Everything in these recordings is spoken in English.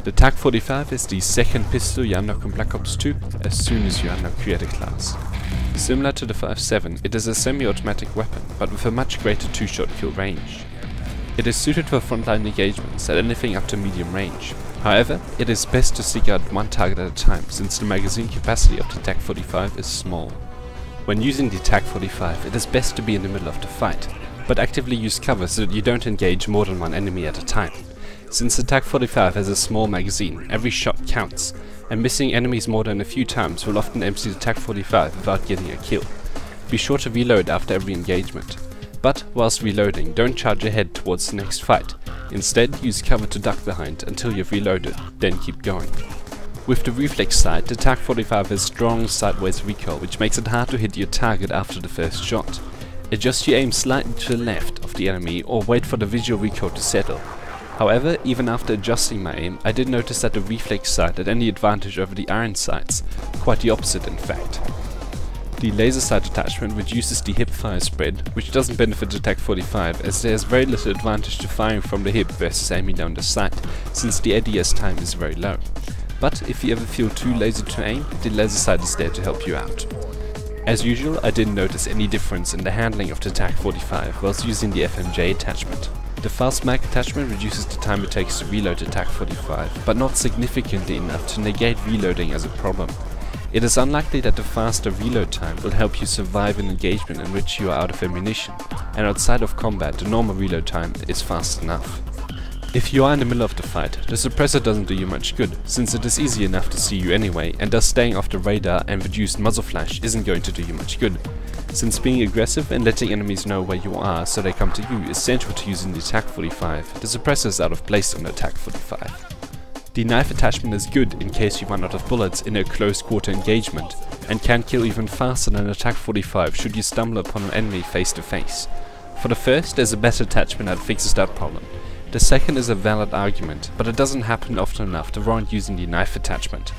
The Tac-45 is the second pistol you unlock in Black Ops 2 as soon as you unlock Creator class. Similar to the 5.7, it is a semi-automatic weapon, but with a much greater two-shot kill range. It is suited for frontline engagements at anything up to medium range. However, it is best to seek out one target at a time, since the magazine capacity of the Tac-45 is small. When using the Tac-45, it is best to be in the middle of the fight, but actively use cover so that you don't engage more than one enemy at a time. Since the Tac-45 has a small magazine, every shot counts, and missing enemies more than a few times will often empty the Tac-45 without getting a kill. Be sure to reload after every engagement. But whilst reloading, don't charge ahead towards the next fight. Instead, use cover to duck behind until you've reloaded, then keep going. With the reflex sight, the Tac-45 has strong sideways recoil, which makes it hard to hit your target after the first shot. Adjust your aim slightly to the left of the enemy or wait for the visual recoil to settle. However, even after adjusting my aim, I did notice that the reflex sight had any advantage over the iron sights, quite the opposite in fact. The laser sight attachment reduces the hip fire spread, which doesn't benefit the Tac-45 as there is very little advantage to firing from the hip versus aiming down the sight, since the ADS time is very low. But if you ever feel too lazy to aim, the laser sight is there to help you out. As usual, I didn't notice any difference in the handling of the Tac-45 whilst using the FMJ attachment. The fast mag attachment reduces the time it takes to reload the Tac-45, but not significantly enough to negate reloading as a problem. It is unlikely that the faster reload time will help you survive an engagement in which you are out of ammunition, and outside of combat the normal reload time is fast enough. If you are in the middle of the fight, the suppressor doesn't do you much good, since it is easy enough to see you anyway, and thus staying off the radar and reduced muzzle flash isn't going to do you much good. Since being aggressive and letting enemies know where you are so they come to you is central to using the Tac-45, the suppressor is out of place on the Tac-45. The knife attachment is good in case you run out of bullets in a close quarter engagement, and can kill even faster than a Tac-45 should you stumble upon an enemy face to face. For the first, there's a better attachment that fixes that problem. The second is a valid argument, but it doesn't happen often enough to warrant using the knife attachment.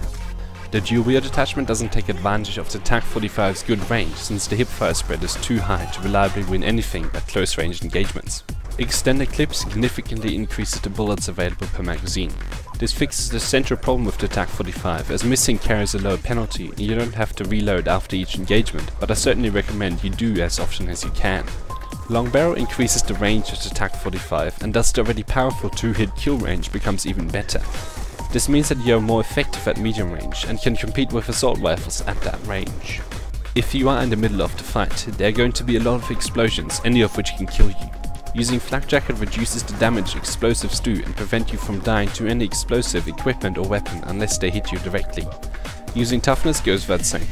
The dual wield attachment doesn't take advantage of the Tac-45's good range, since the hip fire spread is too high to reliably win anything at close range engagements. Extended clip significantly increases the bullets available per magazine. This fixes the central problem with the Tac-45, as missing carries a lower penalty and you don't have to reload after each engagement, but I certainly recommend you do as often as you can. Long barrel increases the range of the Tac-45, and thus the already powerful 2-hit kill range becomes even better. This means that you are more effective at medium range and can compete with assault rifles at that range. If you are in the middle of the fight, there are going to be a lot of explosions, any of which can kill you. Using flak jacket reduces the damage explosives do and prevent you from dying to any explosive equipment or weapon unless they hit you directly. Using toughness goes without saying.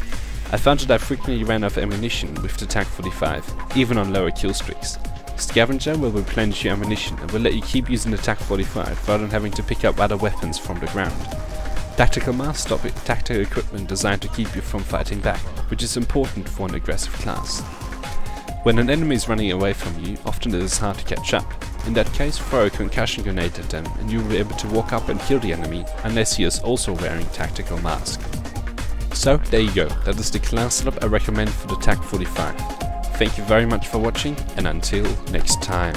I found that I frequently ran out of ammunition with the Tac-45, even on lower kill streaks. Scavenger will replenish your ammunition and will let you keep using the Tac-45 rather than having to pick up other weapons from the ground. Tactical masks stop tactical equipment designed to keep you from fighting back, which is important for an aggressive class. When an enemy is running away from you, often it is hard to catch up. In that case, throw a concussion grenade at them and you will be able to walk up and kill the enemy unless he is also wearing tactical mask. So there you go, that is the class setup I recommend for the Tac-45. Thank you very much for watching, and until next time.